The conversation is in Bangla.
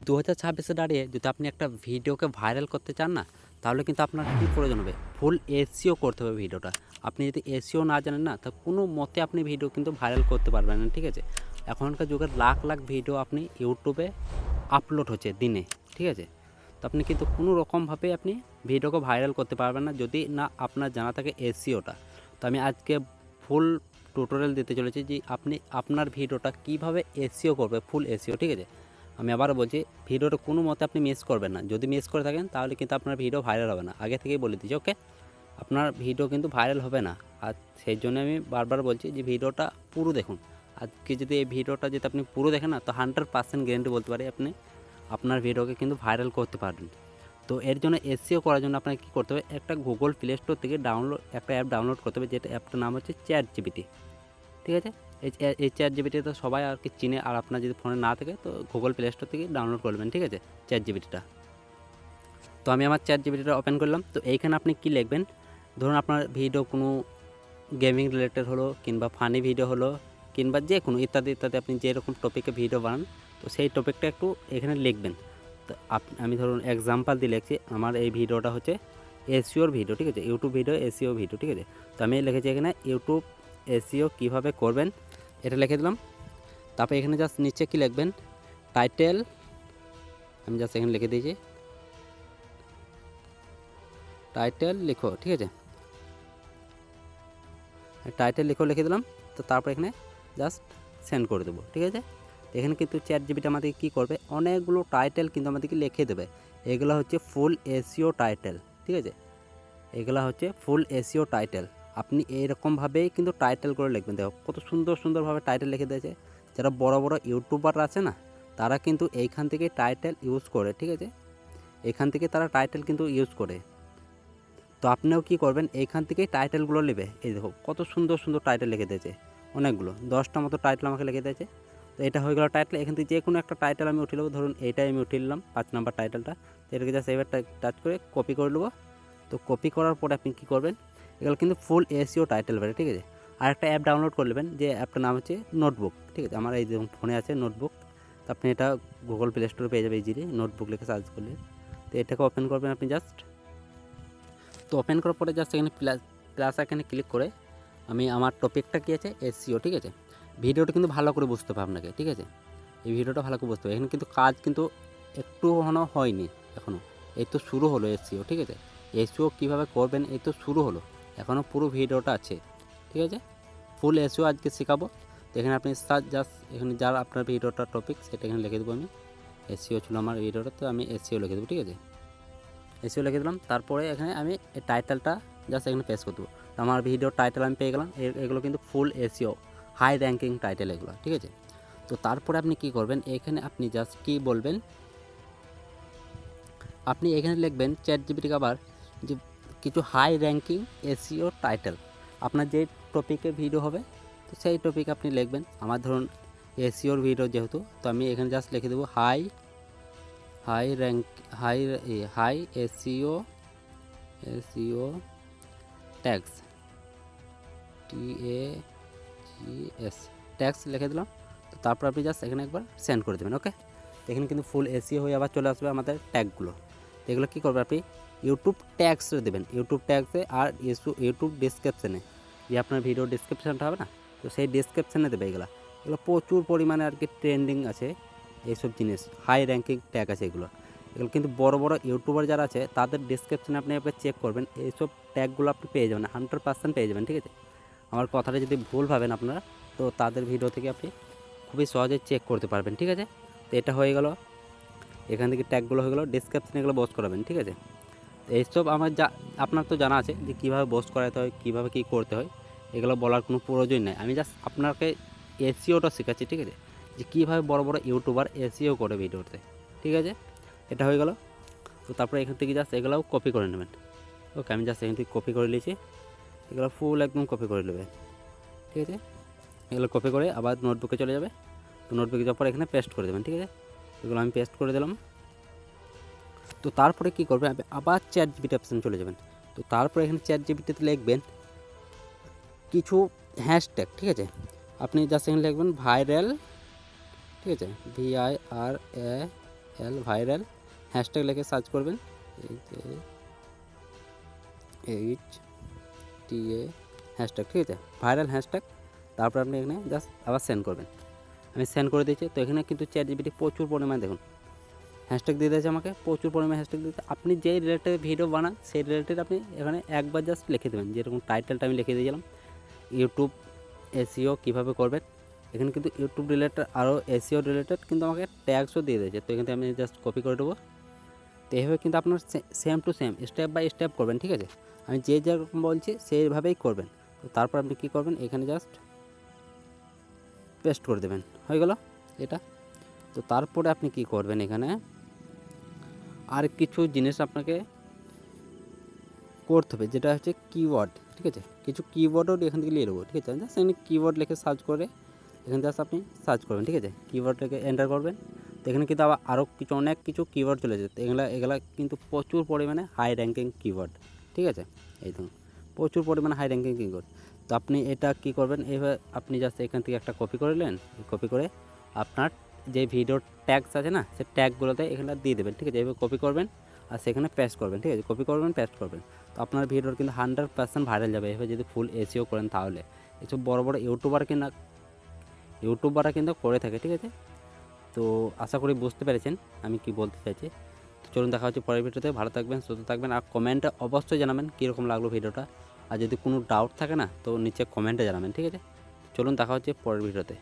2026-এ দাঁড়িয়ে যদি আপনি একটা ভিডিওকে ভাইরাল করতে চান না, তাহলে কিন্তু আপনার কী প্রয়োজন হবে? ফুল এসইও করতে হবে ভিডিওটা। আপনি যদি এসইও না জানেন না, তা কোনো মতে আপনি ভিডিও কিন্তু ভাইরাল করতে পারবেন না, ঠিক আছে? এখনকার যুগের লাখ লাখ ভিডিও আপনি ইউটিউবে আপলোড হচ্ছে দিনে, ঠিক আছে? তো আপনি কিন্তু কোনো রকমভাবে আপনি ভিডিওকে ভাইরাল করতে পারবেন না যদি না আপনার জানা থাকে এসইওটা। তো আমি আজকে ফুল টিউটোরিয়াল দিতে চলেছি যে আপনি আপনার ভিডিওটা কীভাবে এসইও করবে, ফুল এসইও, ঠিক আছে? আমি আবারও বলছি, ভিডিওটা কোনো মতে আপনি মিস করবেন না। যদি মিস করে থাকেন তাহলে কিন্তু আপনার ভিডিও ভাইরাল হবে না, আগে থেকেই বলে দিচ্ছি, ওকে? আপনার ভিডিও কিন্তু ভাইরাল হবে না। আর সেই জন্য আমি বারবার বলছি যে ভিডিওটা পুরো দেখুন। আজকে যদি এই ভিডিওটা যদি আপনি পুরো দেখেন না, তো 100% গ্যারেন্টি বলতে পারি আপনি আপনার ভিডিওকে কিন্তু ভাইরাল করতে পারবেন। তো এর জন্য এসইও করার জন্য আপনাকে কী করতে হবে? একটা গুগল প্লে স্টোর থেকে একটা অ্যাপ ডাউনলোড করতে হবে, যেটা অ্যাপটার নাম হচ্ছে চ্যাটজিপিটি, ঠিক আছে? এই চ্যাটজিপিটি তো সবাই আর কি চিনে, আর আপনার যদি ফোনে না থাকে তো গুগল প্লে স্টোর থেকে ডাউনলোড করবেন, ঠিক আছে, চ্যাটজিপিটিটা। তো আমি আমার চ্যাটজিপিটিটা ওপেন করলাম। তো এইখানে আপনি কি লিখবেন? ধরুন আপনার ভিডিও কোনো গেমিং রিলেটেড হলো, কিংবা ফানি ভিডিও হলো, কিংবা যে কোনো ইত্যাদি ইত্যাদি, আপনি যেরকম টপিকে ভিডিও বানান, তো সেই টপিকটা একটু এখানে লিখবেন। তো আমি ধরুন এক্সাম্পল দিয়ে লিখছি, আমার এই ভিডিওটা হচ্ছে এসইওর ভিডিও, ঠিক আছে? ইউটিউব ভিডিও এসইও ভিডিও, ঠিক আছে? তো আমি লিখেছি এখানে ইউটিউব এসইও কীভাবে করবেন, এটা লিখে দিলাম। তারপর এখানে জাস্ট নিচে কী লিখবেন? টাইটেল। আমি জাস্ট এখানে লিখে দিয়েছি টাইটেল লিখো, ঠিক আছে? টাইটেল লিখে দিলাম। তো তারপর এখানে জাস্ট সেন্ড করে দেবো, ঠিক আছে? এখানে কিন্তু চ্যাটজিপিটি আমাদেরকে কী করবে? অনেকগুলো টাইটেল কিন্তু আমাদেরকে লিখে দেবে। এগুলো হচ্ছে ফুল এসইও টাইটেল, ঠিক আছে? এগুলো হচ্ছে ফুল এসইও টাইটেল। আপনি এইরকমভাবেই কিন্তু টাইটেল করে লিখবেন। দেখো কত সুন্দর সুন্দরভাবে টাইটেল লিখে দিয়েছে। যারা বড় বড় ইউটিউবাররা আছে না, তারা কিন্তু এইখান থেকে টাইটেল ইউজ করে, ঠিক আছে? এখান থেকে তারা টাইটেল কিন্তু ইউজ করে। তো আপনিও কী করবেন? এইখান থেকেই টাইটেলগুলো নেবে। এই দেখো কত সুন্দর সুন্দর টাইটেল লিখে দিয়েছে, অনেকগুলো 10টা মতো টাইটেল আমাকে লিখে দিয়েছে। তো এটা হয়ে গেল টাইটেল। এখান থেকে যে কোনো একটা টাইটেল আমি উঠিয়ে নেবো। ধরুন এইটাই আমি উঠিয়ে নিলাম, 5 নাম্বার টাইটেলটা। তো এটাকে জাস্ট এবার টাচ করে কপি করে নেবো। তো কপি করার পরে আপনি কী করবেন? এগুলো কিন্তু ফুল এসইও টাইটেল বেরোয়, ঠিক আছে? আর একটা অ্যাপ ডাউনলোড করে নেবেন, যে অ্যাপটার নাম হচ্ছে নোটবুক, ঠিক আছে? আমার এই দেখুন ফোনে আছে নোটবুক। তো আপনি এটা গুগল প্লে স্টোরে পেয়ে যাবে ইজিলি, নোটবুক লিখে সার্চ করলে। তো এটাকে ওপেন করবেন আপনি জাস্ট। তো ওপেন করার পরে জাস্ট এখানে প্লাস এখানে ক্লিক করে আমি আমার টপিকটা কী আছে? এসইও, ঠিক আছে? ভিডিওটা কিন্তু ভালো করে বুঝতে হবে আপনাকে, ঠিক আছে? এই ভিডিওটা ভালো করে বুঝতে হবে। এখানে কিন্তু কাজ কিন্তু একটুও হয়নি এখনও, এই তো শুরু হলো এসইও, ঠিক আছে? এসইও কীভাবে করবেন এই তো শুরু হলো, এখনও পুরো ভিডিওটা আছে, ঠিক আছে? ফুল এসইও আজকে শেখাবো। তো এখানে আপনি জাস্ট এখানে যার আপনার ভিডিওটা টপিক সেটা এখানে লিখে দেবো আমি। এসইও ছিল আমার ভিডিওটা, তো আমি এসইও লিখে দেবো, ঠিক আছে? এসইও লিখে দিলাম। তারপরে এখানে আমি এই টাইটেলটা জাস্ট এখানে পেস্ট করে দেবো। আমার ভিডিওর টাইটেল আমি পেয়ে গেলাম। এগুলো কিন্তু ফুল এসইও হাই র্যাঙ্কিং টাইটেল এগুলো, ঠিক আছে? তো তারপরে আপনি কি করবেন? এখানে আপনি জাস্ট কি বলবেন? আপনি এখানে লিখবেন চ্যাটজিপিটিকে আবার, যে কিছু হাই র্যাঙ্কিং এসইও টাইটেল, আপনার যে টপিকে ভিডিও হবে তো সেই টপিক আপনি লিখবেন। আমার ধরুন এসইওর ভিডিও যেহেতু, তো আমি এখানে জাস্ট লিখে দেবো high rank high SEO tags, TAGS tags লিখে দিলাম। তো তারপর আপনি জাস্ট এখানে একবার সেন্ড করে দেবেন, ওকে? এখানে কিন্তু ফুল এসইও হয়ে আবার চলে আসবে আমাদের ট্যাগগুলো। তো এগুলো কী করবেন? আপনি ইউটিউব ট্যাক্সে দেবেন, ইউটিউব ট্যাক্সে, আর ইউটিউব ডিসক্রিপশানে, যে আপনার ভিডিও ডিসক্রিপশানটা হবে না, তো সেই ডিসক্রিপশানে দেবে। এগুলো প্রচুর পরিমাণে আর কি ট্রেন্ডিং আছে এইসব জিনিস, হাই র্যাঙ্কিং ট্যাগ আছে এগুলো কিন্তু বড় বড় ইউটিউবার যারা আছে তাদের ডিসক্রিপশানে আপনি একবার চেক করবেন, এইসব ট্যাগগুলো আপনি পেয়ে যাবেন, 100% পেয়ে যাবেন, ঠিক আছে? আমার কথাটা যদি ভুল ভাবেন আপনারা, তো তাদের ভিডিও থেকে আপনি খুবই সহজে চেক করতে পারবেন, ঠিক আছে? তো এটা হয়ে গেল, এখান থেকে ট্যাগগুলো হয়ে গেলো। ডিসক্রিপশানে এগুলো পোস্ট করাবেন, ঠিক আছে? তো এইসব আমার আপনার তো জানা আছে যে কীভাবে পোস্ট করাতে হয়, কীভাবে কী করতে হয়, এগুলো বলার কোনো প্রয়োজন নেই। আমি জাস্ট আপনাকে এসইওটা শেখাচ্ছি, ঠিক আছে? যে কীভাবে বড় বড় ইউটিউবার এসইও করে ভিডিওতে, ঠিক আছে? এটা হয়ে গেল। তো তারপরে এখান থেকে জাস্ট এগুলোও কপি করে নেবেন, ওকে? আমি জাস্ট এখান থেকে কপি করে নিয়েছি, এগুলো ফুল একদম কপি করে নেবে, ঠিক আছে? এগুলো কপি করে আবার নোটবুকে চলে যাবে। তো নোটবুকে যাওয়ার পর এখানে পেস্ট করে দেবেন, ঠিক আছে? এগুলো আমি পেস্ট করে দিলাম। তো তারপরে কী করবেন? আবার চ্যাটজিপিটি অপশানে চলে যাবেন। তো তারপরে এখানে চ্যাটজিপিটিতে লিখবেন কিছু হ্যাশট্যাগ, ঠিক আছে? আপনি জাস্ট এখানে লিখবেন ভাইরাল, ঠিক আছে? VIRAL ভাইরাল হ্যাশট্যাগ লিখে সার্চ করবেন, HTA হ্যাশট্যাগ, ঠিক আছে, ভাইরাল হ্যাশট্যাগ। তারপর আপনি এখানে জাস্ট আবার সেন্ড করবেন। আমি সেন্ড করে দিয়েছি। তো এখানে কিন্তু ChatGPT প্রচুর পরিমাণে দেখুন হ্যাশট্যাগ দিয়ে দিয়েছে আমাকে, প্রচুর পরিমাণে হ্যাশট্যাগ দিতে। আপনি যেই রিলেটেড ভিডিও বানান সেই রিলেটেড আপনি এখানে একবার জাস্ট লিখে দেবেন। যেরকম টাইটেলটা আমি লিখে দিয়েছিলাম, ইউটিউব এসইও কীভাবে করবেন। এখানে কিন্তু ইউটিউব রিলেটেড আরও এসইও রিলেটেড কিন্তু আমাকে ট্যাগসও দিয়ে দিয়েছে। তো এখানে আমি জাস্ট কপি করে দেবো। তো এইভাবে কিন্তু আপনার same to same step by step করবেন, ঠিক আছে। আমি যে যেরকম বলছি সেইভাবেই করবেন। তো তারপর আপনি কী করবেন, এখানে জাস্ট পেস্ট করে দেবেন, হয়ে গেল এটা। তো তারপরে আপনি কি করবেন, এখানে আর কিছু জিনিস আপনাকে করতে হবে, যেটা হচ্ছে কিওয়ার্ড, ঠিক আছে। কিছু কিওয়ার্ডও এখান থেকে নিয়ে নেবো, ঠিক আছে। জাস্ট এখানে কিওয়ার্ড লিখে সার্চ করে এখানে জাস্ট আপনি সার্চ করবেন, ঠিক আছে। কিওয়ার্ড লিখে এন্টার করবেন। তো এখানে কিন্তু আবার আরও কিছু অনেক কিছু কিওয়ার্ড চলে যেত। এগুলা কিন্তু প্রচুর পরিমাণে হাই র্যাঙ্কিং কিওয়ার্ড, ঠিক আছে। এই ধরুন প্রচুর পরিমাণে হাই র্যাঙ্কিং কিওয়ার্ড। তো আপনি এটা কি করবেন, এইভাবে আপনি জাস্ট এখান থেকে একটা কপি করে নিলেন। কপি করে আপনার যে ভিডিওর ট্যাগস আছে না, সেই ট্যাগগুলোতে এখানে দিয়ে দেবেন, ঠিক আছে। এইভাবে কপি করবেন আর সেখানে পেস্ট করবেন, ঠিক আছে। কপি করবেন, পেস্ট করবেন। তো আপনার ভিডিওর কিন্তু 100% ভাইরাল যাবে এভাবে যদি ফুল এসইও করেন। তাহলে এসব বড় বড় ইউটিউবাররা কিন্তু করে থাকে, ঠিক আছে। তো আশা করি বুঝতে পেরেছেন আমি কি বলতে চাইছি। তো চলুন দেখা হচ্ছে পরের ভিডিওতে। ভালো থাকবেন, সুস্থ থাকবেন, আর কমেন্টে অবশ্যই জানাবেন কীরকম লাগলো ভিডিওটা। আর যদি কোনো ডাউট থাকে না, তো নিচে কমেন্টে জানাবেন, ঠিক আছে। চলুন দেখা হচ্ছে পরের ভিডিওতে।